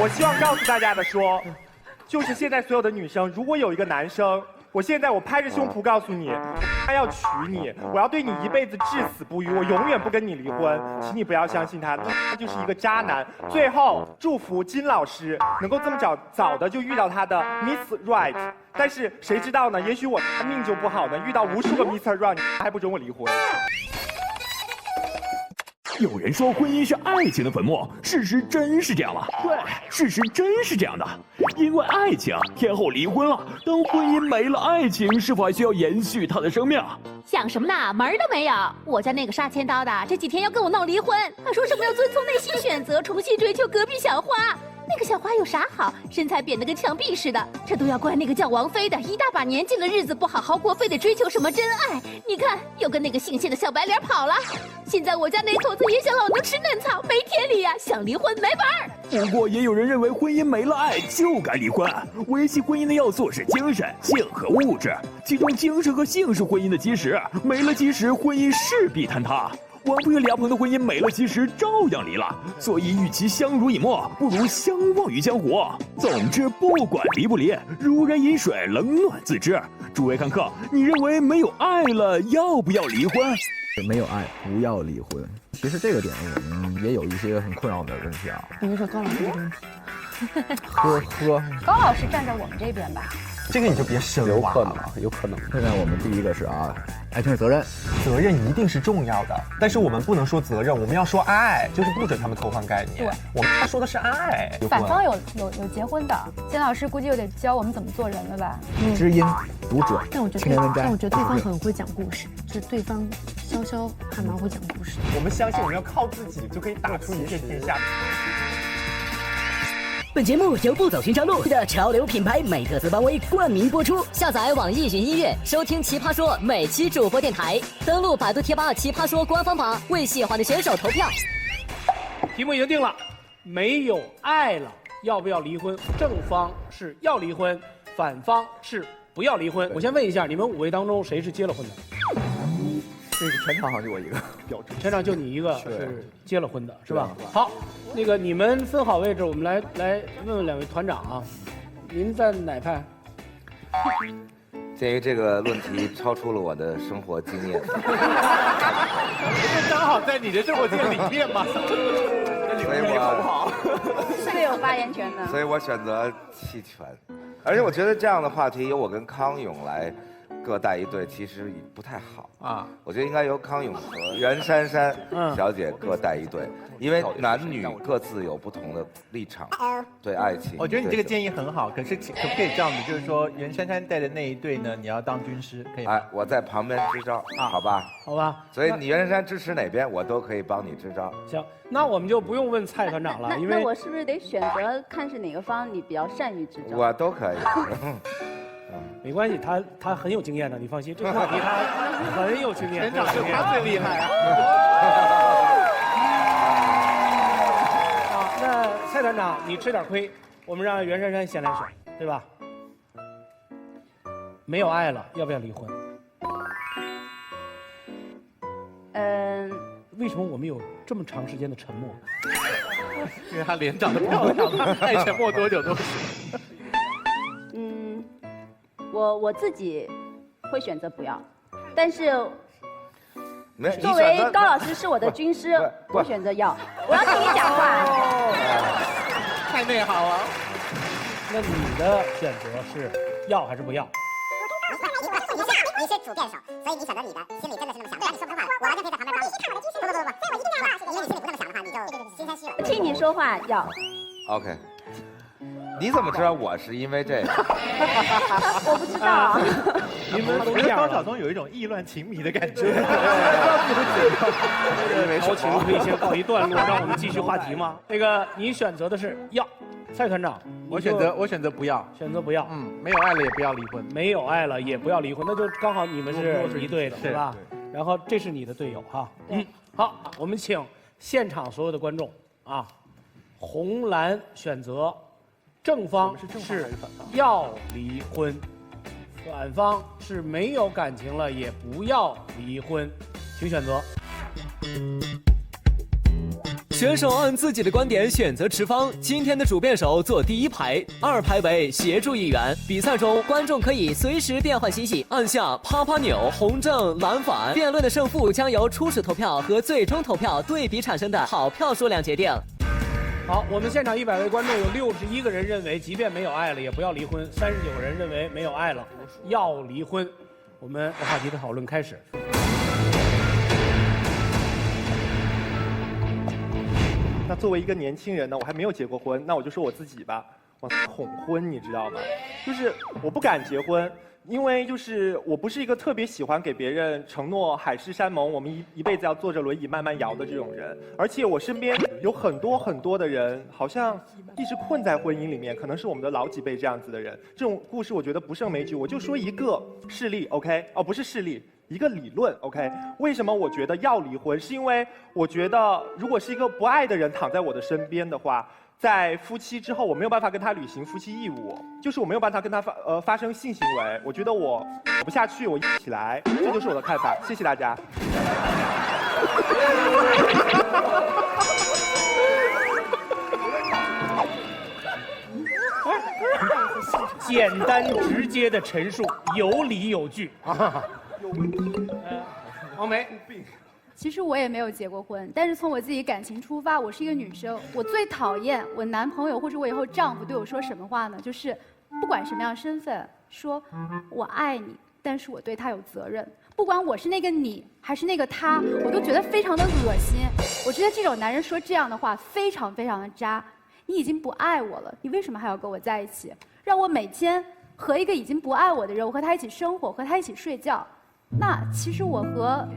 我希望告诉大家的说，就是现在所有的女生，如果有一个男生，我现在我拍着胸脯告诉你，他要娶你，我要对你一辈子至死不渝，我永远不跟你离婚，请你不要相信他，他就是一个渣男。最后祝福金老师能够这么早的就遇到他的 Miss Right， 但是谁知道呢？也许我命就不好呢，遇到无数个 Mr. Right， 还不准我离婚。有人说婚姻是爱情的坟墓，事实真是这样吗？对，事实真是这样的。因为爱情，天后离婚了。当婚姻没了，爱情是否还需要延续它的生命？想什么呢？门儿都没有！我家那个杀千刀的，这几天要跟我闹离婚，他说什么要遵从内心选择，重新追求隔壁小花。那个小花有啥好？身材扁得跟墙壁似的，这都要怪那个叫王菲的，一大把年纪了，日子不好好过，非得追求什么真爱。你看，又跟那个姓谢的小白脸跑了。现在我家那头子也想老牛吃嫩草，没天理呀！想离婚没法儿。不过也有人认为婚姻没了爱就该离婚。维系婚姻的要素是精神、性和物质，其中精神和性是婚姻的基石，没了基石，婚姻势必坍塌。王菲和李亚鹏的婚姻没了基石，照样离了。所以，与其相濡以沫，不如相忘于江湖。总之，不管离不离，如人饮水，冷暖自知。诸位看客，你认为没有爱了，要不要离婚？没有爱，不要离婚。其实这个点我们也有一些很困扰的问题啊。比如说高老师这个问题。高老师站在我们这边吧。这个你就别深挖了，有可能。现在我们第一个是爱情是责任，责任一定是重要的，但是我们不能说责任，我们要说爱，就是不准他们偷换概念。对，我们要说的是爱。反方有结婚的，金老师估计又得教我们怎么做人了吧？知音读者，但我觉得对方很会讲故事，就是对方潇潇还蛮会讲故事。我们相信我们要靠自己就可以打出一片天下。本节目由不走寻常路的潮流品牌美特斯邦威冠名播出。下载网易云音乐，收听奇葩说每期主播电台，登录百度贴吧奇葩说官方榜，为喜欢的选手投票。题目已经定了，没有爱了，要不要离婚？正方是要离婚，反方是不要离婚。我先问一下，你们5位当中谁是结了婚的？这个全场好像就我一个标准，全场就你一个是结了婚的，是吧？好，那个你们分好位置，我们来问问2位团长啊，您在哪派？鉴于这个论题超出了我的生活经验，刚好在你的生活经验里面嘛，所以我是有发言权的，所以我选择弃权。而且我觉得这样的话题由我跟康永来各带一队，其实不太好啊。我觉得应该由康永和袁姗姗小姐各带一队，因为男女各自有不同的立场对爱情。我觉得你这个建议很好，可是可不可以这样子，就是说袁姗姗带的那一队呢，你要当军师，可以吗？哎，我在旁边支招啊，好吧？好吧。所以你袁姗姗支持哪边，我都可以帮你支招。行，那我们就不用问蔡团长了，因为那我是不是得选择看是哪个方你比较善于支招？我都可以。没关系，他很有经验的，你放心，这个话题他很有经验，团长是他最厉害啊。好，那蔡团长你吃点亏，我们让袁姗姗先来选，对吧？没有爱了，要不要离婚？为什么我们有这么长时间的沉默？因为他脸长得漂亮，他爱沉默多久都行。我自己会选择不要，但是作为高老师是我的军师，我选择要。我要听你讲话。太内行了。那你的选择是要还是不要？你是主辩手，所以你选择你的，心里真的是那么想的。你说不出话，我完全可以在旁边帮你。不，所以我一定要因为你心里不这么想的话，你就心生虚了。听你说话要。OK。你怎么知道我是因为这个？我不知道。你们我觉得高晓松有一种意乱情迷的感觉。豪情可以先告一段落，让我们继续话题吗？那个你选择的是要，蔡团长，我选择不要，选择不要。没有爱了也不要离婚，没有爱了也不要离婚，那就刚好你们是一队的，对吧？然后这是你的队友哈。好，我们请现场所有的观众啊，红蓝选择。正方是要离婚，反方是没有感情了也不要离婚，请选择。选手按自己的观点选择持方。今天的主辩手坐第1排，2排为协助议员。比赛中，观众可以随时变换心系，按下啪啪钮，红正蓝反。辩论的胜负将由初始投票和最终投票对比产生的好票数量决定。好，我们现场100位观众有61个人认为，即便没有爱了也不要离婚；39个人认为没有爱了要离婚。我们话题的讨论开始。那作为一个年轻人呢，我还没有结过婚，那我就说我自己吧，我恐婚，你知道吗？就是我不敢结婚，因为就是我不是一个特别喜欢给别人承诺海誓山盟，我们一辈子要坐着轮椅慢慢摇的这种人。而且我身边有很多的人，好像一直困在婚姻里面，可能是我们的老几辈这样子的人。这种故事我觉得不胜枚举，我就说一个事例 ，OK？ 哦，不是事例。一个理论 ，OK？ 为什么我觉得要离婚？是因为我觉得，如果是一个不爱的人躺在我的身边的话，在夫妻之后，我没有办法跟他履行夫妻义务，就是我没有办法跟他发生性行为。我觉得我活不下去，我一起来，这就是我的看法。谢谢大家。简单直接的陈述，有理有据啊。王梅，其实我也没有结过婚，但是从我自己感情出发，我是一个女生，我最讨厌我男朋友或者我以后丈夫对我说什么话呢？就是不管什么样身份，说我爱你，但是我对他有责任。不管我是那个你还是那个他，我都觉得非常的恶心。我觉得这种男人说这样的话非常非常的渣。你已经不爱我了，你为什么还要跟我在一起？让我每天和一个已经不爱我的人，我和他一起生活，和他一起睡觉。那其实我和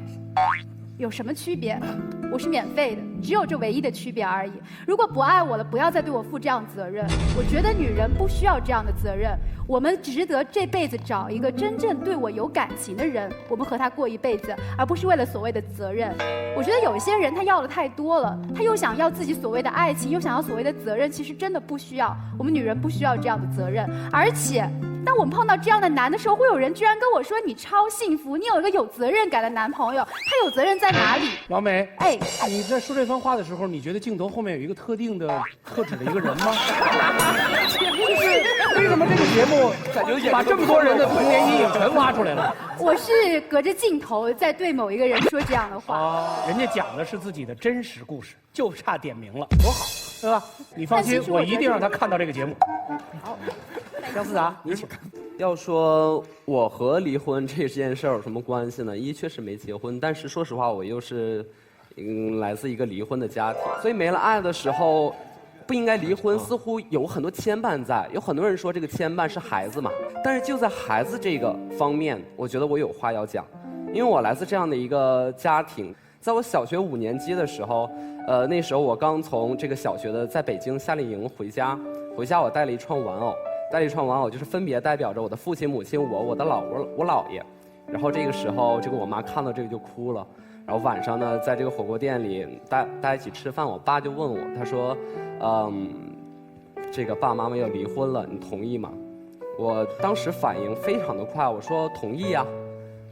有什么区别？我是免费的，只有这唯一的区别而已。如果不爱我了，不要再对我负这样责任。我觉得女人不需要这样的责任，我们值得这辈子找一个真正对我有感情的人，我们和他过一辈子，而不是为了所谓的责任。我觉得有一些人他要的太多了，他又想要自己所谓的爱情，又想要所谓的责任，其实真的不需要。我们女人不需要这样的责任，而且。当我们碰到这样的男的时候，会有人居然跟我说你超幸福，你有一个有责任感的男朋友，他有责任在哪里？老美，哎，你在说这番话的时候，你觉得镜头后面有一个特定的特指的一个人吗？就是为什么这个节目把这么多人的童年阴影全挖出来了？我是隔着镜头在对某一个人说这样的话。啊，人家讲的是自己的真实故事，就差点名了，多好，对吧？你放心，我一定让他看到这个节目。好。姜思达，你请。要说我和离婚这件事儿有什么关系呢？确实没结婚，但是说实话，我又是，来自一个离婚的家庭，所以没了爱的时候，不应该离婚，似乎有很多牵绊在。有很多人说这个牵绊是孩子嘛，但是就在孩子这个方面，我觉得我有话要讲，因为我来自这样的一个家庭，在我小学5年级的时候，那时候我刚从这个小学的在北京夏令营回家我带了一串玩偶。带了一串玩偶，就是分别代表着我的父亲、母亲、我的我姥爷。然后这个时候，我妈看到这个就哭了。然后晚上呢，在这个火锅店里，大家一起吃饭，我爸就问我，他说，这个爸爸妈妈要离婚了，你同意吗？我当时反应非常的快，我说同意呀。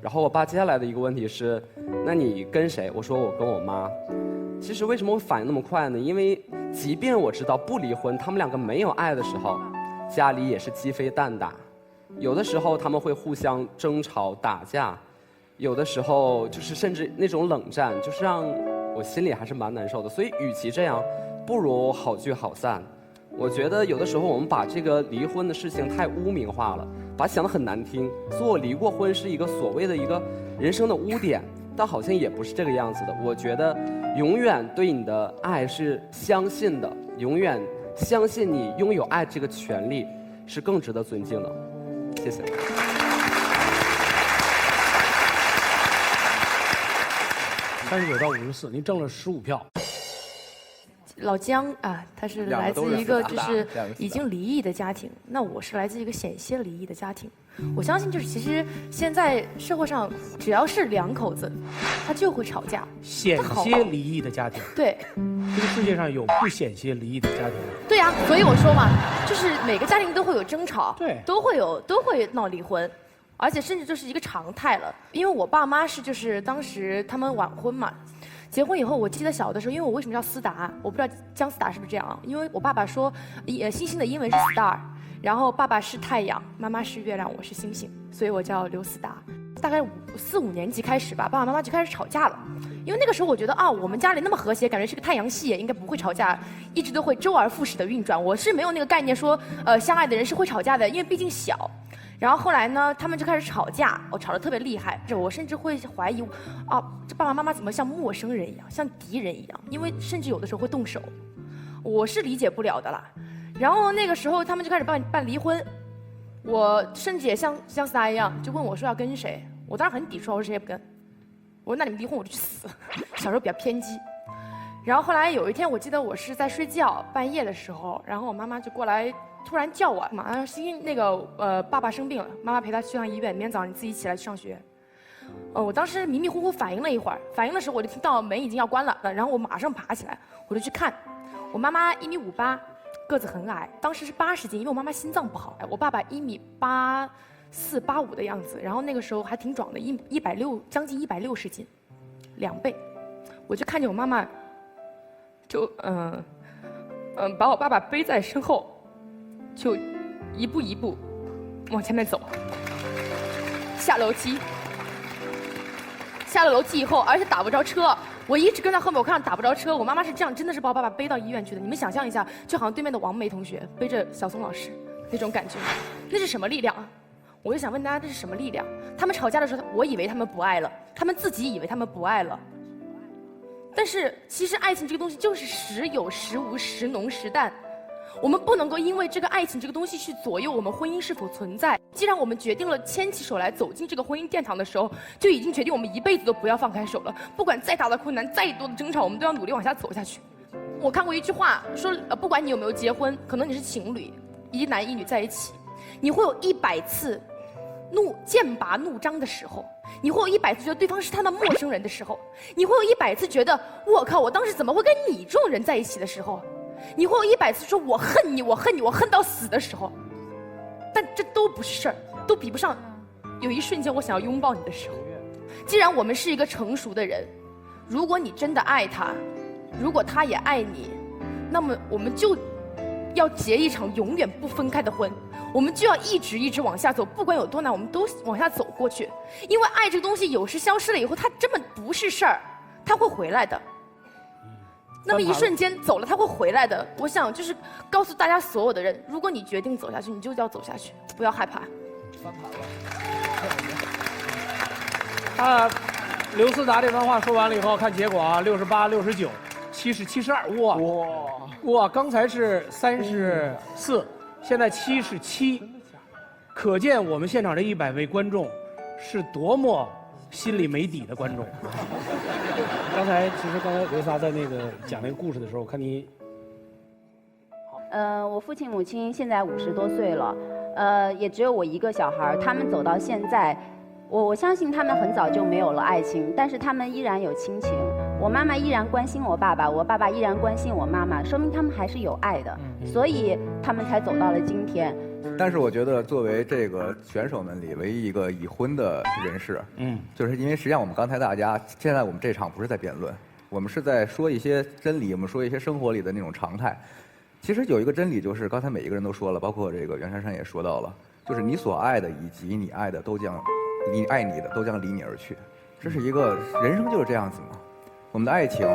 然后我爸接下来的一个问题是，那你跟谁？我说我跟我妈。其实为什么我反应那么快呢？因为即便我知道不离婚，他们两个没有爱的时候。家里也是鸡飞蛋打，有的时候他们会互相争吵打架，有的时候就是甚至那种冷战，就是让我心里还是蛮难受的。所以与其这样，不如好聚好散。我觉得有的时候我们把这个离婚的事情太污名化了，把它想得很难听，说我离过婚是一个所谓的一个人生的污点，但好像也不是这个样子的。我觉得永远对你的爱是相信的，永远相信你拥有爱这个权利是更值得尊敬的。谢谢。39到54，您挣了15票。老姜啊，他是来自一个就是已经离异的家庭，那我是来自一个险些离异的家庭。我相信就是其实现在社会上只要是2口子，他就会吵架。险些离异的家庭，对，这个世界上有不险些离异的家庭吗？对呀，所以我说嘛，就是每个家庭都会有争吵，对，都会闹离婚。而且甚至就是一个常态了，因为我爸妈是就是当时他们晚婚嘛，结婚以后，我记得小的时候，因为我为什么叫思达，我不知道姜思达是不是这样啊？因为我爸爸说，星星的英文是 star， 然后爸爸是太阳，妈妈是月亮，我是星星，所以我叫刘思达。大概4、5年级开始吧，爸爸妈妈就开始吵架了。因为那个时候我觉得啊，我们家里那么和谐，感觉是个太阳系，应该不会吵架，一直都会周而复始的运转。我是没有那个概念说，相爱的人是会吵架的，因为毕竟小。然后后来呢，他们就开始吵架，吵得特别厉害，我甚至会怀疑，啊，这爸爸妈妈怎么像陌生人一样，像敌人一样？因为甚至有的时候会动手，我是理解不了的啦。然后那个时候他们就开始办离婚，我甚至也像思达一样，就问我说要跟谁，我当时很抵触，我说谁也不跟。我说那你们离婚我就去死。小时候比较偏激。然后后来有一天，我记得我是在睡觉，半夜的时候，然后我妈妈就过来。突然叫我，马上那个爸爸生病了，妈妈陪他去趟医院，明天早上你自己起来去上学。我当时迷迷糊糊反应了一会儿，反应的时候我就听到门已经要关了，然后我马上爬起来，我就去看，我妈妈1.58米，个子很矮，当时是80斤，因为我妈妈心脏不好，我爸爸1.84米85米的样子，然后那个时候还挺壮的，160将近160斤，2倍，我就看见我妈妈，就把我爸爸背在身后。就一步一步往前面走，下楼梯，下了楼梯以后，而且打不着车，我一直跟在后面，我看到打不着车，我妈妈是这样，真的是把我爸爸背到医院去的。你们想象一下，就好像对面的王梅同学背着小松老师那种感觉，那是什么力量啊？我就想问大家，这是什么力量？他们吵架的时候，我以为他们不爱了，他们自己以为他们不爱了。但是其实爱情这个东西就是时有时无，时浓时淡。我们不能够因为这个爱情这个东西去左右我们婚姻是否存在。既然我们决定了牵起手来走进这个婚姻殿堂的时候，就已经决定我们一辈子都不要放开手了。不管再大的困难，再多的争吵，我们都要努力往下走下去。我看过一句话说，不管你有没有结婚，可能你是情侣，一男一女在一起，你会有100次剑拔弩张的时候，你会有100次觉得对方是他们陌生人的时候，你会有100次觉得我靠，我当时怎么会跟你这种人在一起的时候。你会有100次说我恨你，我恨你，我恨到死的时候，但这都不是事儿，都比不上有一瞬间我想要拥抱你的时候。既然我们是一个成熟的人，如果你真的爱他，如果他也爱你，那么我们就要结一场永远不分开的婚，我们就要一直往下走，不管有多难，我们都往下走过去。因为爱这个东西有时消失了以后，它根本不是事儿，它会回来的。那么一瞬间走了，他会回来的。我想就是告诉大家所有的人，如果你决定走下去，你就要走下去，不要害怕。翻盘了。刘思达这番话说完了以后，看结果啊，68、69、70、72，哇！刚才是34，现在77，可见我们现场这100位观众是多么心里没底的观众。刚才刘思达在那个讲那个故事的时候，我看你，我父亲母亲现在50多岁了，也只有我一个小孩，他们走到现在，我相信他们很早就没有了爱情，但是他们依然有亲情。我妈妈依然关心我爸爸，我爸爸依然关心我妈妈，说明他们还是有爱的，所以他们才走到了今天。但是我觉得，作为这个选手们里唯一一个已婚的人士，就是因为实际上我们刚才现在我们这场不是在辩论，我们是在说一些真理，我们说一些生活里的那种常态。其实有一个真理，就是刚才每一个人都说了，包括这个袁姗姗也说到了，就是你所爱的以及你爱的你爱你的都将离你而去。这是一个人生就是这样子嘛。我们的爱情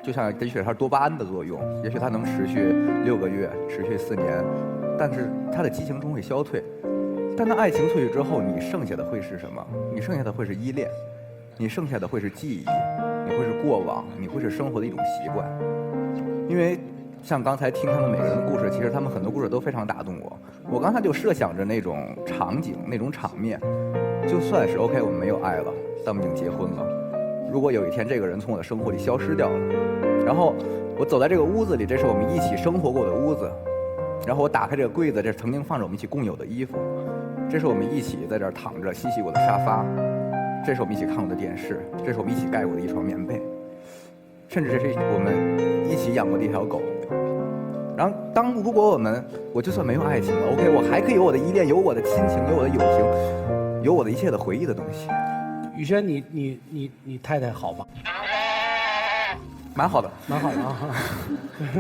就像也许它是多巴胺的作用，也许它能持续6个月，持续4年。但是它的激情终会消退，但当爱情褪去之后，你剩下的会是什么？你剩下的会是依恋，你剩下的会是记忆，你会是过往，你会是生活的一种习惯。因为像刚才听他们每个人的故事，其实他们很多故事都非常打动我。我刚才就设想着那种场景、那种场面，就算是 OK， 我们没有爱了，但我们已经结婚了。如果有一天这个人从我的生活里消失掉了，然后我走在这个屋子里，这是我们一起生活过的屋子。然后我打开这个柜子，这是曾经放着我们一起共有的衣服，这是我们一起在这儿躺着嬉戏过的沙发，这是我们一起看过的电视，这是我们一起盖过的一床棉被，甚至这是我们一起养过的一条狗。然后如果我就算没有爱情了 ，OK， 我还可以有我的依恋，有我的亲情，有我的友情，有我的一切的回忆的东西。宇轩，你太太好吗？蛮好的，蛮好的啊，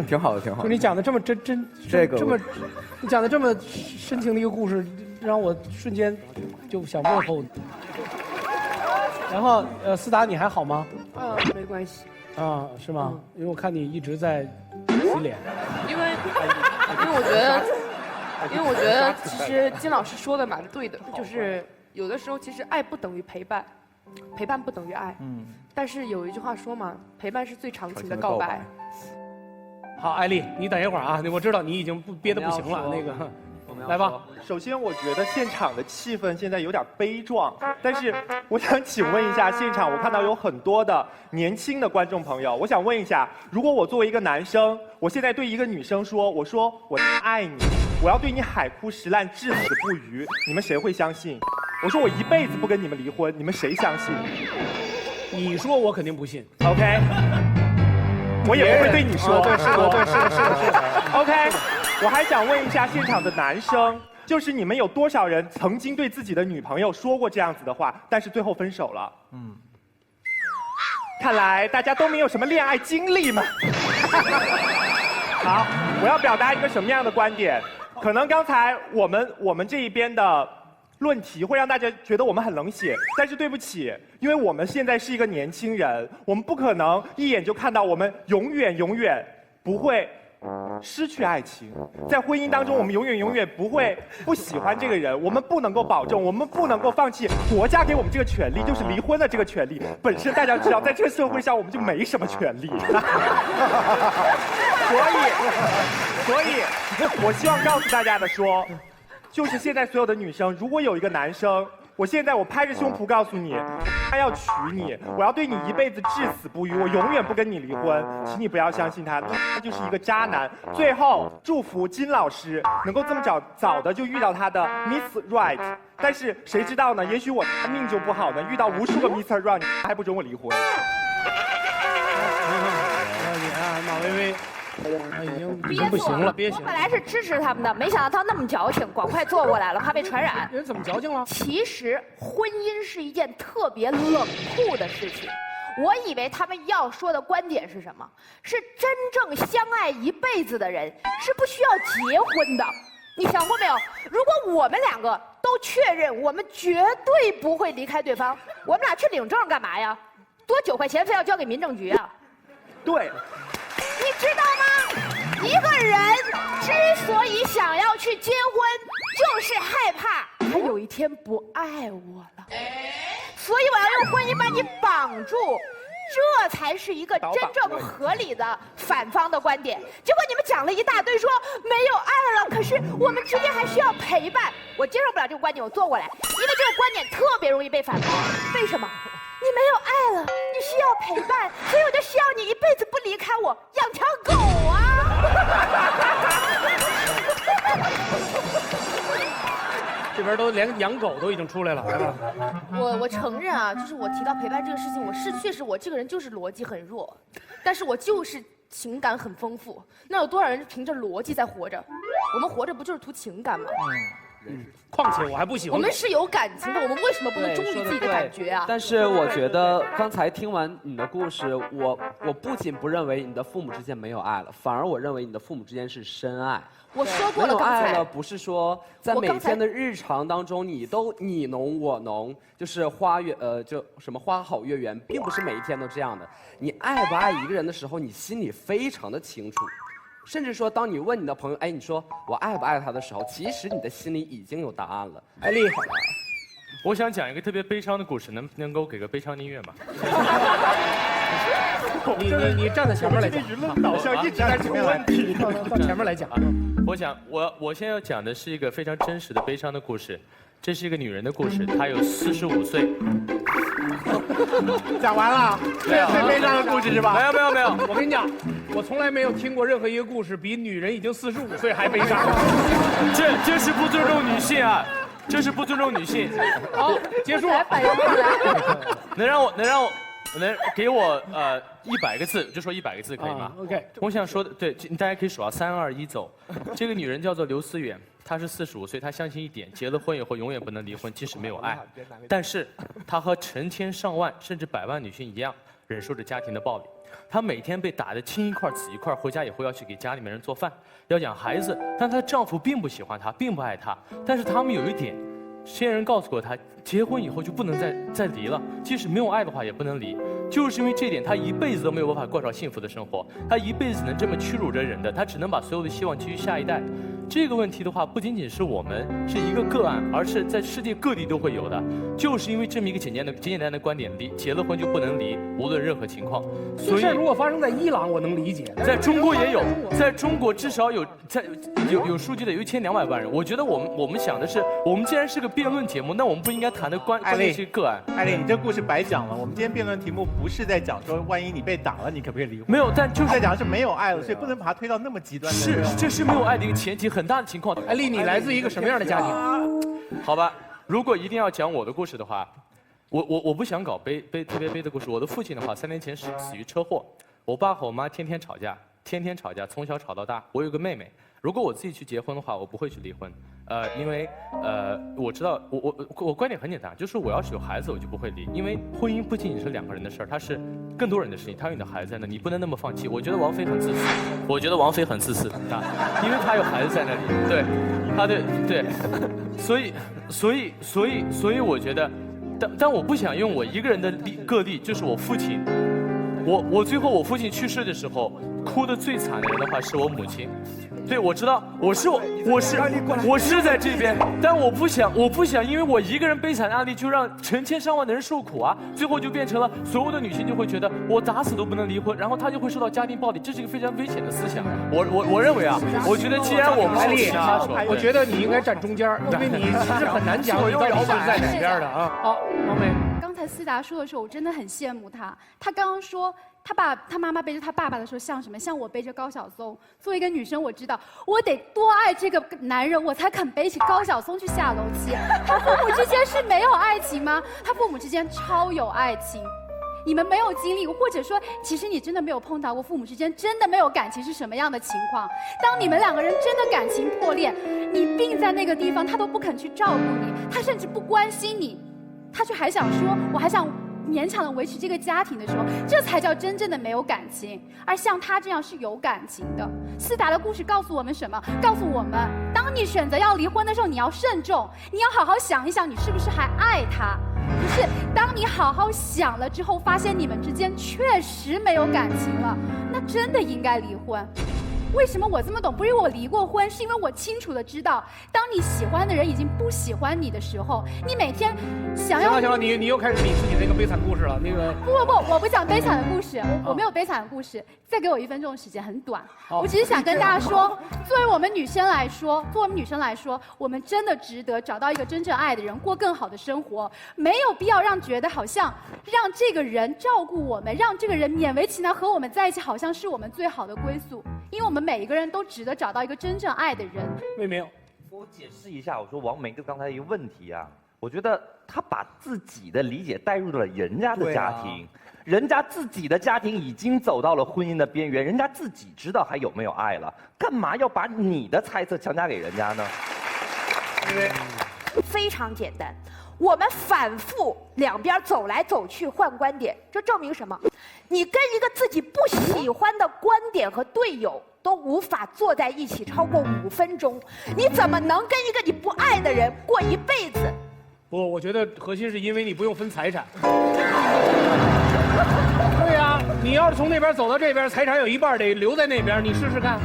挺好的，挺好的。就你讲的这么真，这个这么，你讲的这么深情的一个故事，让我瞬间就想问候你。然后思达你还好吗？没关系。啊，是吗？因为我看你一直在洗脸。因为我觉得其实金老师说的蛮对的，就是有的时候其实爱不等于陪伴，陪伴不等于爱。但是有一句话说嘛，陪伴是最长情的告白。好，艾丽，你等一会儿啊，我知道你已经憋得不行了，那个。来吧，首先我觉得现场的气氛现在有点悲壮，但是我想请问一下现场，我看到有很多的年轻的观众朋友，我想问一下，如果我作为一个男生，我现在对一个女生说，我说我爱你，我要对你海枯石烂至死不渝，你们谁会相信？我说我一辈子不跟你们离婚，你们谁相信？你说我肯定不信。 OK， 我也不会对你说。对，是的。OK。我还想问一下现场的男生，就是你们有多少人曾经对自己的女朋友说过这样子的话，但是最后分手了？看来大家都没有什么恋爱经历嘛。好，我要表达一个什么样的观点？可能刚才我们这一边的论题会让大家觉得我们很冷血，但是对不起，因为我们现在是一个年轻人，我们不可能一眼就看到我们永远不会失去爱情，在婚姻当中，我们永远不会不喜欢这个人，我们不能够保证，我们不能够放弃国家给我们这个权利，就是离婚的这个权利。本身大家知道，在这个社会上我们就没什么权利，所以，我希望告诉大家的说，就是现在所有的女生，如果有一个男生。我拍着胸脯告诉你，他要娶你，我要对你一辈子至死不渝，我永远不跟你离婚，请你不要相信他，他就是一个渣男。最后祝福金老师能够这么早的就遇到他的 Miss Right， 但是谁知道呢？也许我命就不好呢，遇到无数个 Mr. Right， 还不准我离婚。你看马薇薇。已经不行了，憋行。我本来是支持他们的，没想到他那么矫情，赶快坐过来了，怕被传染。人怎么矫情了？其实婚姻是一件特别冷酷的事情。我以为他们要说的观点是什么？是真正相爱一辈子的人是不需要结婚的。你想过没有？如果我们两个都确认我们绝对不会离开对方，我们俩去领证干嘛呀？多9块钱非要交给民政局啊？对。你知道吗？一个人之所以想要去结婚，就是害怕他有一天不爱我了，所以我要用婚姻把你绑住，这才是一个真正合理的反方的观点。结果你们讲了一大堆，说没有爱了，可是我们之间还需要陪伴。我接受不了这个观点，我坐过来，因为这个观点特别容易被反驳。为什么？你没有爱了，你需要陪伴，所以我就需要你一辈子不离开我，养条狗啊！这边都连养狗都已经出来了，是吧？我承认啊，就是我提到陪伴这个事情，确实我这个人就是逻辑很弱，但是我就是情感很丰富。那有多少人凭着逻辑在活着？我们活着不就是图情感吗？况且我还不喜欢。我们是有感情的，我们为什么不能忠于自己的感觉啊？但是我觉得刚才听完你的故事，我不仅不认为你的父母之间没有爱了，反而我认为你的父母之间是深爱。我说过了，没有爱了，不是说在每天的日常当中你都你侬我侬，就是就什么花好月圆，并不是每一天都这样的。你爱不爱一个人的时候，你心里非常的清楚。甚至说，当你问你的朋友，哎，你说我爱不爱他的时候，其实你的心里已经有答案了。艾丽，好了，我想讲一个特别悲伤的故事，能不能够给个悲伤音乐吗？你站在前面来讲，舆论导向一直在出问题，到前面来讲。我现在要讲的是一个非常真实的悲伤的故事。这是一个女人的故事，她有45岁。讲完了，这是最悲伤的故事是吧？没有。我跟你讲，我从来没有听过任何一个故事比女人已经45岁还悲伤。这是不尊重女性啊！这是不尊重女性。好，结束。能给我100个字，就说100个字可以吗？OK。我想说的，对，大家可以数到3、2、1走。这个女人叫做刘思远，她是45岁，她相信一点，结了婚以后永远不能离婚，即使没有爱。但是她和成千上万甚至百万女性一样，忍受着家庭的暴力。她每天被打得青一块紫一块，回家以后要去给家里面人做饭，要养孩子，但她的丈夫并不喜欢她，并不爱她。但是他们有一点，先人告诉过她，结婚以后就不能再离了，即使没有爱的话也不能离。就是因为这点，她一辈子都没有办法过上幸福的生活，她一辈子能这么屈辱着人的，她只能把所有的希望寄予下一代。这个问题的话，不仅仅是我们是一个个案，而是在世界各地都会有的。就是因为这么一个简简单的观点，结了婚就不能离，无论任何情况。所以如果发生在伊朗，我能理解。在中国也有，在中国至少有有数据的有1200万人。我觉得我们想的是，我们既然是个辩论节目，那我们不应该谈的关键是个案。艾丽，你这故事白讲了。我们今天辩论题目不是在讲说，万一你被打了，你可不可以离婚？没有，但就是在讲是没有爱了，所以不能把它推到那么极端的。这是没有爱的一个前提，很大的情况。艾丽，你来自一个什么样的家庭？好吧，如果一定要讲我的故事的话，我不想搞特别悲的故事。我的父亲的话，3年前死于车祸。我爸和我妈天天吵架，从小吵到大。我有个妹妹。如果我自己去结婚的话，我不会去离婚，因为我知道我观点很简单，就是我要是有孩子，我就不会离，因为婚姻不仅仅是2个人的事儿，它是更多人的事情，它有你的孩子在那，你不能那么放弃。我觉得王菲很自私，啊，因为她有孩子在那里，对，她对，所以我觉得，但我不想用我一个人的个例，就是我父亲，我最后我父亲去世的时候，哭得最惨的人的话是我母亲。对，我知道，我是在这边，但我不想，因为我一个人悲惨的案例就让成千上万的人受苦啊，最后就变成了所有的女性就会觉得我打死都不能离婚，然后她就会受到家庭暴力，这是一个非常危险的思想。我认为啊，我觉得既然我们我觉得你应该站中间，因为你其实很难讲你到底是在哪边的啊。好，王梅，刚才思达说的时候，我真的很羡慕他。他刚刚说。他妈妈背着他爸爸的时候像什么？像我背着高晓松。作为一个女生，我知道我得多爱这个男人，我才肯背起高晓松去下楼梯。他父母之间是没有爱情吗？他父母之间超有爱情。你们没有经历过，或者说，其实你真的没有碰到过父母之间真的没有感情是什么样的情况。当你们2个人真的感情破裂，你病在那个地方，他都不肯去照顾你，他甚至不关心你，他却还想说，我还想。勉强的维持这个家庭的时候，这才叫真正的没有感情。而像他这样是有感情的。思达的故事告诉我们什么？告诉我们，当你选择要离婚的时候，你要慎重，你要好好想一想，你是不是还爱他。可是，当你好好想了之后，发现你们之间确实没有感情了，那真的应该离婚。为什么我这么懂？不是因为我离过婚，是因为我清楚的知道，当你喜欢的人已经不喜欢你的时候，你每天想要……行了，你又开始你自己那个悲惨故事了。那个不，我不讲悲惨的故事，我没有悲惨的故事。再给我1分钟的时间，很短。我只是想跟大家说，作为我们女生来说，我们真的值得找到一个真正爱的人，过更好的生活。没有必要觉得好像让这个人照顾我们，让这个人勉为其难和我们在一起，好像是我们最好的归宿。因为我们每一个人都值得找到一个真正爱的人。魏明，我解释一下，我说王梅就刚才一个问题啊，我觉得他把自己的理解带入了人家的家庭，人家自己的家庭已经走到了婚姻的边缘，人家自己知道还有没有爱了，干嘛要把你的猜测强加给人家呢？因为非常简单。我们反复2边走来走去换观点，这证明什么？你跟一个自己不喜欢的观点和队友都无法坐在一起超过5分钟，你怎么能跟一个你不爱的人过一辈子？不，我觉得核心是因为你不用分财产。对呀，你要是从那边走到这边，财产有1半得留在那边，你试试看。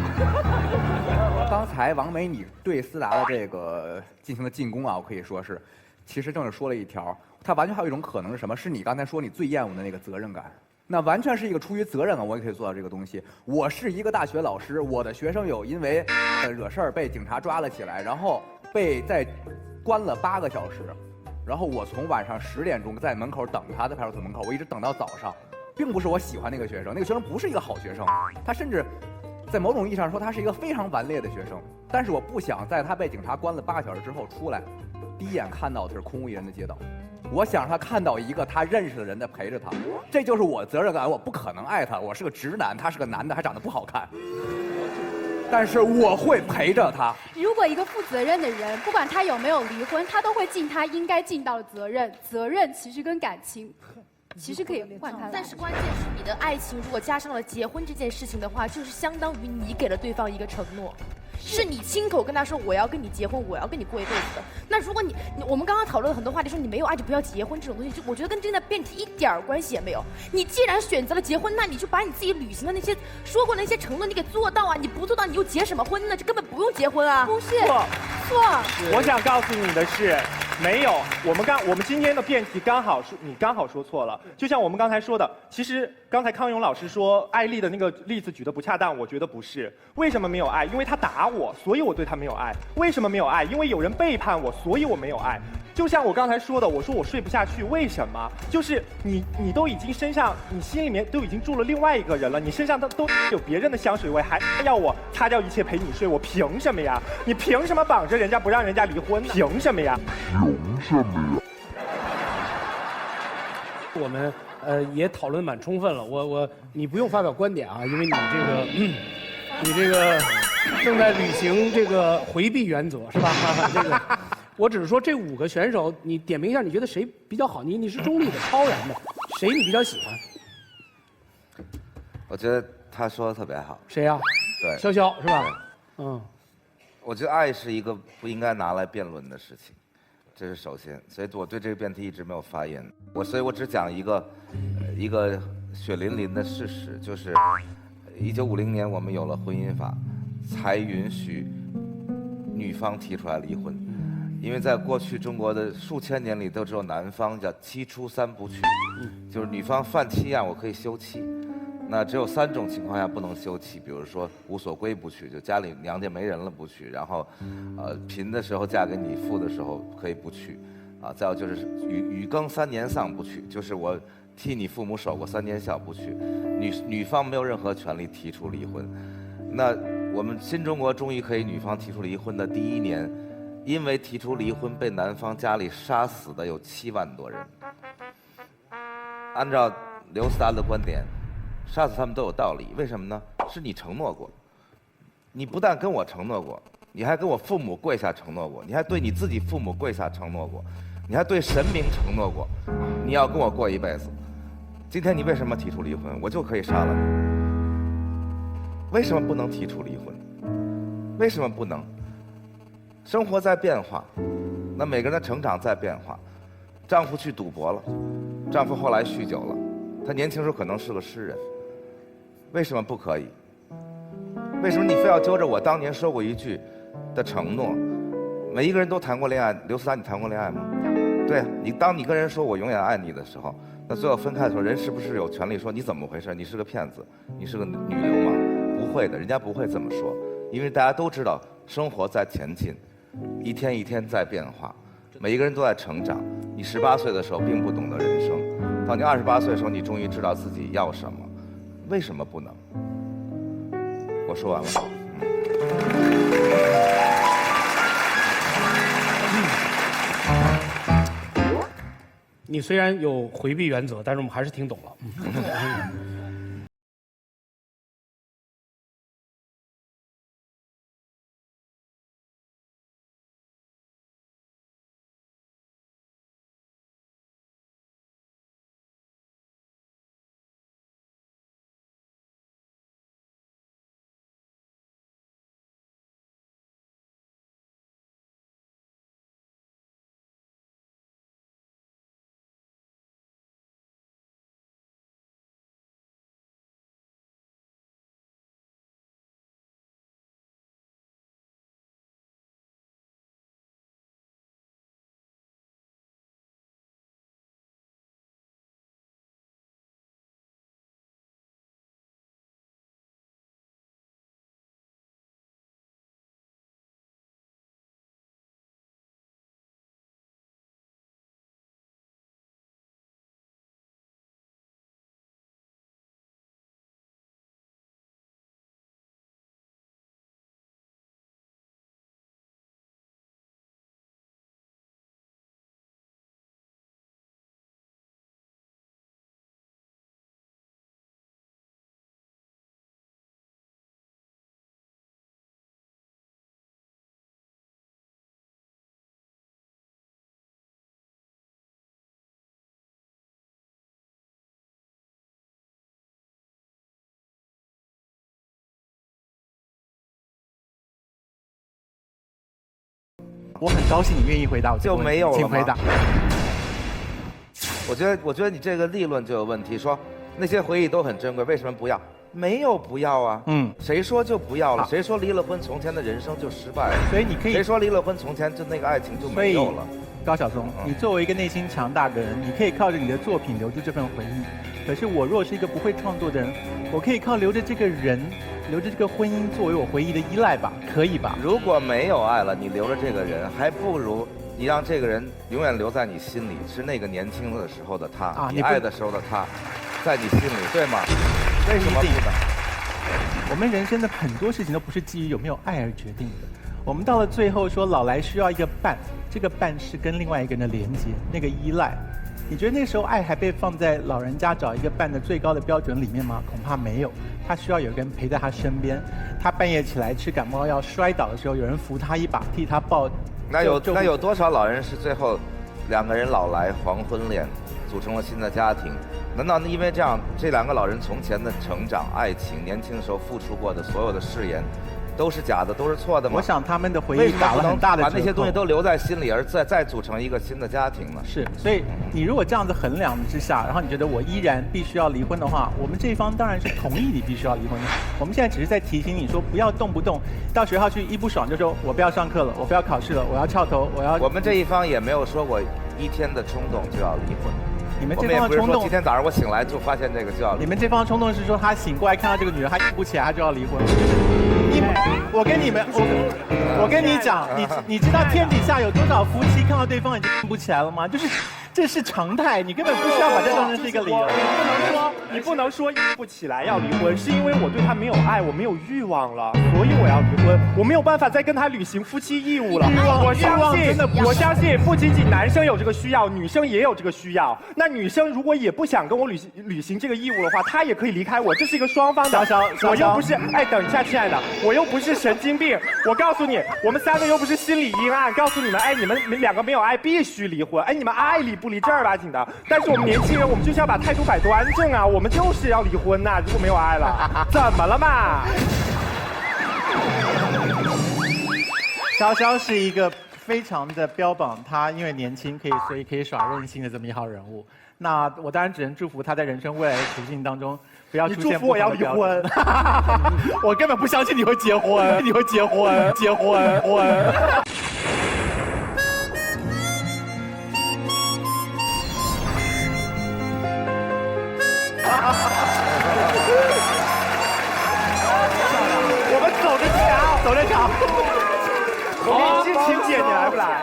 刚才王梅你对思达的这个进行的进攻啊，我可以说是。其实正是说了一条，他完全还有一种可能是什么？是你刚才说你最厌恶的那个责任感，那完全是一个出于责任感，我也可以做到这个东西。我是一个大学老师，我的学生有因为惹事儿被警察抓了起来，然后被关了8个小时，然后我从晚上10点钟在门口等他，在派出所门口，我一直等到早上，并不是我喜欢那个学生，那个学生不是一个好学生，他甚至在某种意义上说他是一个非常顽劣的学生，但是我不想在他被警察关了8个小时之后出来。第一眼看到的是空无一人的街道，我想让他看到一个他认识的人在陪着他，这就是我责任感。我不可能爱他，我是个直男，他是个男的，还长得不好看，但是我会陪着他。如果一个负责任的人，不管他有没有离婚，他都会尽他应该尽到的责任。责任其实跟感情其实可以换他。但是关键是你的爱情如果加上了结婚这件事情的话，就是相当于你给了对方一个承诺。是你亲口跟他说我要跟你结婚，我要跟你过一辈子的。那如果我们刚刚讨论了很多话题，说你没有爱就不要结婚这种东西，就我觉得跟这个辩题一点关系也没有。你既然选择了结婚，那你就把你自己履行的那些说过的那些承诺你给做到啊！你不做到，你又结什么婚呢？这根本不用结婚啊！不是，错。我想告诉你的是，没有。我们今天的辩题你刚好说错了。就像我们刚才说的，其实刚才康永老师说艾丽的那个例子举得不恰当，我觉得不是。为什么没有爱？因为他打我，所以我对他没有爱。为什么没有爱？因为有人背叛我，所以我没有爱。就像我刚才说的，我说我睡不下去，为什么？就是你都已经身上，你心里面都已经住了另外一个人了，你身上都有别人的香水味，还要我擦掉一切陪你睡，我凭什么呀？你凭什么绑着人家不让人家离婚呢？凭什么呀？凭什么呀？我们也讨论蛮充分了，你不用发表观点啊，因为你这个正在履行这个回避原则是吧？这个。我只是说这5个选手，你点评一下，你觉得谁比较好？你是中立的、超然的，谁你比较喜欢？我觉得他说的特别好。谁呀？对，潇潇是吧？嗯。我觉得爱是一个不应该拿来辩论的事情，这是首先。所以我对这个辩题一直没有发言。所以我只讲一个血淋淋的事实，就是1950年我们有了婚姻法，才允许女方提出来离婚。因为在过去中国的数千年里，都只有男方叫妻出3不去，就是女方犯妻案我可以休妻，那只有3种情况下不能休妻，比如说无所归不去，就家里娘家没人了不去，然后贫的时候嫁给你，富的时候可以不去，啊，再有就是雨耕3年丧不去，就是我替你父母守过3年孝不去，女方没有任何权利提出离婚。那我们新中国终于可以女方提出离婚的第1年。因为提出离婚被男方家里杀死的有7万多人。按照刘斯达的观点，杀死他们都有道理。为什么呢？是你承诺过，你不但跟我承诺过，你还跟我父母跪下承诺过，你还对你自己父母跪下承诺过，你还对神明承诺过，你要跟我过一辈子。今天你为什么提出离婚？我就可以杀了你。为什么不能提出离婚？为什么不能？生活在变化，那每个人的成长在变化。丈夫去赌博了，丈夫后来酗酒了，他年轻时候可能是个诗人，为什么不可以？为什么你非要揪着我当年说过一句的承诺？每一个人都谈过恋爱，刘斯达，你谈过恋爱吗？对，当你跟人说我永远爱你的时候，那最后分开的时候，人是不是有权利说你怎么回事？你是个骗子，你是个女流氓？不会的，人家不会这么说，因为大家都知道生活在前进。一天一天在变化，每一个人都在成长。你18岁的时候并不懂得人生，到你28岁的时候，你终于知道自己要什么。为什么不能？我说完了。你虽然有回避原则，但是我们还是听懂了。我很高兴你愿意回答我这个问题，就没有了吗请回答。我觉得你这个立论就有问题，说那些回忆都很珍贵，为什么不要？没有不要啊，谁说就不要了？谁说离了婚，从前的人生就失败了？所以你可以，谁说离了婚，从前就那个爱情就没有了？高晓松，你作为一个内心强大的人，你可以靠着你的作品留住这份回忆。可是我若是一个不会创作的人，我可以靠留着这个人，留着这个婚姻作为我回忆的依赖吧？可以吧？如果没有爱了，你留着这个人，还不如你让这个人永远留在你心里，是那个年轻的时候的他，你爱的时候的他，在你心里，对吗？为什么不呢？我们人生的很多事情都不是基于有没有爱而决定的。我们到了最后说老来需要一个伴，这个伴是跟另外一个人的连接，那个依赖。你觉得那时候爱还被放在老人家找一个伴的最高的标准里面吗？恐怕没有。他需要有个人陪在他身边，他半夜起来吃感冒药摔倒的时候，有人扶他一把，替他抱。那有多少老人是最后两个人老来黄昏恋，组成了新的家庭？难道因为这样，这两个老人从前的成长、爱情、年轻的时候付出过的所有的誓言，都是假的，都是错的吗？我想他们的回忆打了很大的折扣，把那些东西都留在心里，而再组成一个新的家庭呢？是，所以你如果这样子衡量之下，然后你觉得我依然必须要离婚的话，我们这一方当然是同意你必须要离婚的。我们现在只是在提醒你说，不要动不动到学校去一不爽就说我不要上课了，我不要考试了，我要翘头，我要。我们这一方也没有说过一天的冲动就要离婚。你们这方的冲动，今天早上我醒来就发现这个就要离婚。你们这方的冲动是说他醒过来看到这个女人，他硬不起来，他就要离婚。我跟你们，我跟你讲，你知道天底下有多少夫妻看到对方已经硬不起来了吗？就是这是常态，你根本不需要把这当成是一个理由。你不能说硬不起来要离婚，是因为我对他没有爱，我没有欲望了，所以我要离婚。我没有办法再跟他履行夫妻义务了。我相信不仅仅男生有这个需要，女生也有这个需要。那女生如果也不想跟我履行这个义务的话，她也可以离开我，这是一个双方的。我又不是，哎，等一下，亲爱的，我又不是神经病。我告诉你，我们三个又不是心理阴暗，告诉你们，哎，你们两个没有爱，必须离婚。哎，你们爱理不理，正儿八经的。但是我们年轻人，我们就是要把态度摆端正啊，我们就是要离婚呐。如果没有爱了，怎么了嘛？潇潇是一个非常的标榜他因为年轻所以可以耍任性的这么一号人物。那我当然只能祝福他在人生未来的处境当中不要出现。你祝福我要离婚？我根本不相信你会结婚，你会结婚。我们走着瞧，走着瞧。我给你请姐，你来不来？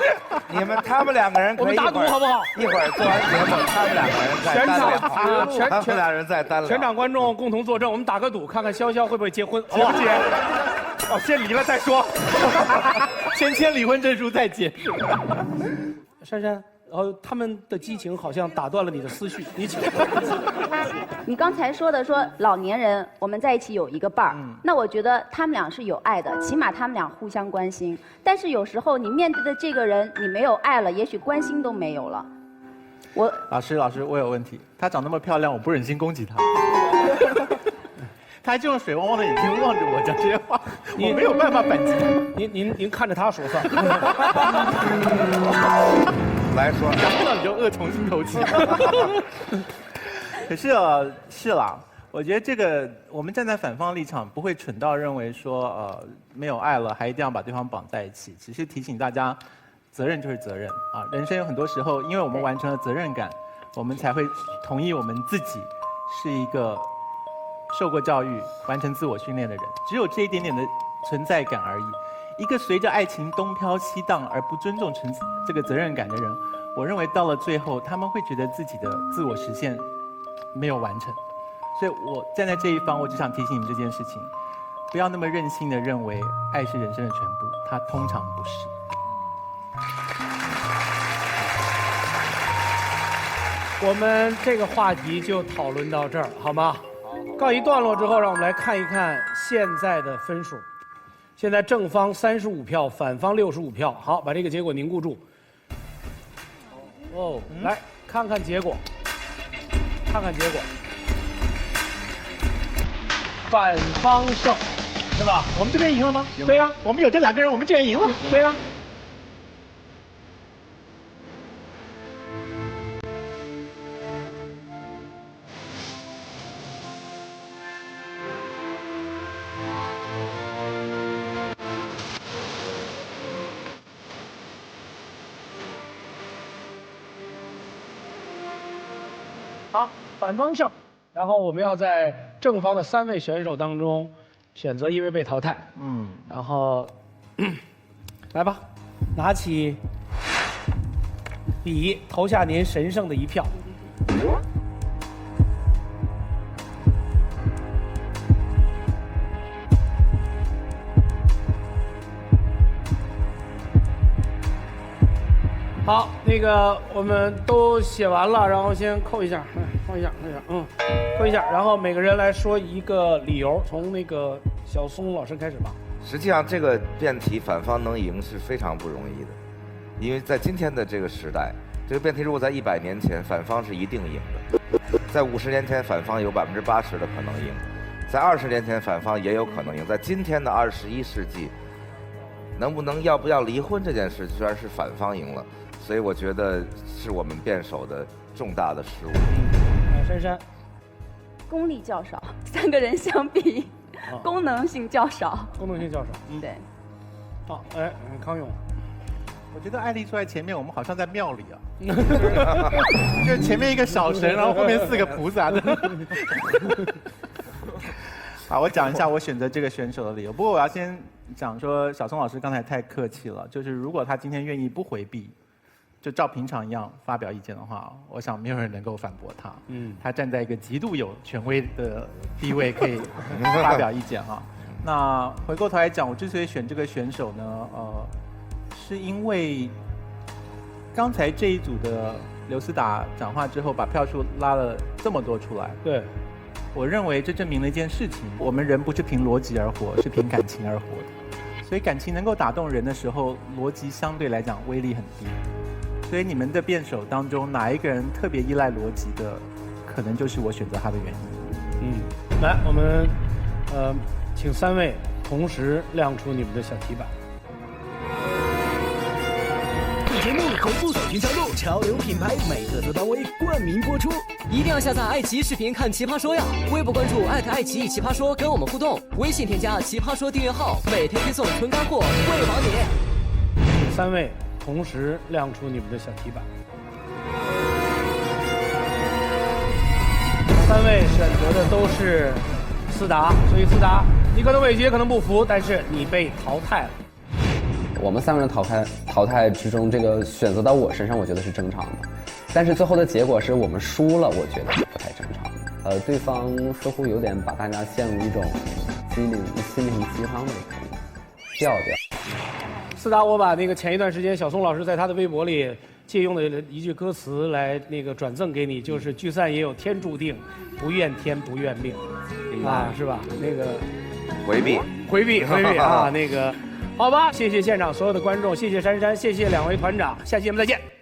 他们两个人可以，我们打赌好不好？一会儿做完节目，他们两个人再单聊。他们俩人再单聊。全场观众共同作证，我们打个赌，看看潇潇会不会结婚，结不结？哦，先离了再说，先签离婚证书再结。珊珊。然后他们的激情好像打断了你的思绪，你请。你刚才说的说老年人我们在一起有一个伴儿，那我觉得他们俩是有爱的，起码他们俩互相关心。但是有时候你面对的这个人，你没有爱了，也许关心都没有了。老师，我有问题。她长那么漂亮，我不忍心攻击她。他还就用水汪汪的眼睛望着我讲这些话，我没有办法反击。您看着他说算。来说，讲到你就恶从心头起。可是是啦，我觉得这个我们站在反方立场，不会蠢到认为说没有爱了还一定要把对方绑在一起，只是提醒大家，责任就是责任啊。人生有很多时候，因为我们完成了责任感，我们才会同意我们自己是一个受过教育、完成自我训练的人，只有这一点点的存在感而已。一个随着爱情东飘西荡而不尊重这个责任感的人，我认为到了最后，他们会觉得自己的自我实现没有完成。所以我站在这一方，我只想提醒你们这件事情，不要那么任性的认为爱是人生的全部，它通常不是。我们这个话题就讨论到这儿，好吗？告一段落之后，让我们来看一看现在的分数。现在正方35票，反方65票。好，把这个结果凝固住。来看看结果，看看结果。反方胜，是吧？我们这边赢了吗？对呀，我们有这两个人，我们居然赢了。对呀。好，反方胜。然后我们要在正方的3位选手当中选择1位被淘汰。然后来吧，拿起笔，投下您神圣的一票。好，那个我们都写完了，然后先扣一下，放一下，扣一下，然后每个人来说一个理由，从那个小松老师开始吧。实际上，这个辩题反方能赢是非常不容易的，因为在今天的这个时代，这个辩题如果在100年前，反方是一定赢的；在50年前，反方有80%的可能赢；在20年前，反方也有可能赢；在今天的21世纪，要不要离婚这件事，居然是反方赢了。所以我觉得是我们辩手的重大的失误。珊珊，功力较少，3个人相比，功能性较少。功能性较少，对。好，康永，我觉得艾丽坐在前面，我们好像在庙里啊，就前面一个小神，然后后面4个菩萨的。好，我讲一下我选择这个选手的理由。不过我要先讲说，小松老师刚才太客气了，就是如果他今天愿意不回避，就照平常一样发表意见的话，我想没有人能够反驳他。他站在一个极度有权威的地位，可以发表意见哈。那回过头来讲，我之所以选这个选手呢，是因为刚才这一组的刘思达讲话之后，把票数拉了这么多出来。对，我认为这证明了一件事情：我们人不是凭逻辑而活，是凭感情而活的。所以感情能够打动人的时候，逻辑相对来讲威力很低。所以你们的辩手当中，哪一个人特别依赖逻辑的，可能就是我选择他的原因。来，我们请3位同时亮出你们的小题板。本节目同步锁定登录潮流品牌美特斯邦威冠名播出，一定要下载爱奇艺视频看奇葩说呀！微博关注爱奇艺奇葩说，跟我们互动；微信添加奇葩说订阅号，每天推送纯干货，喂饱你。请3位同时亮出你们的小题板。3位选择的都是思达，所以思达，你可能委屈，也可能不服，但是你被淘汰了。我们3个人淘汰之中，这个选择到我身上，我觉得是正常的。但是最后的结果是我们输了，我觉得不太正常。对方似乎有点把大家陷入一种心灵鸡汤的调调。思达，我把那个前一段时间小松老师在他的微博里借用的一句歌词来那个转赠给你，就是聚散也有天注定，不怨天不怨命，啊，是吧？那个回避啊，那个。好吧，谢谢现场所有的观众，谢谢珊珊，谢谢2位团长，下期节目再见。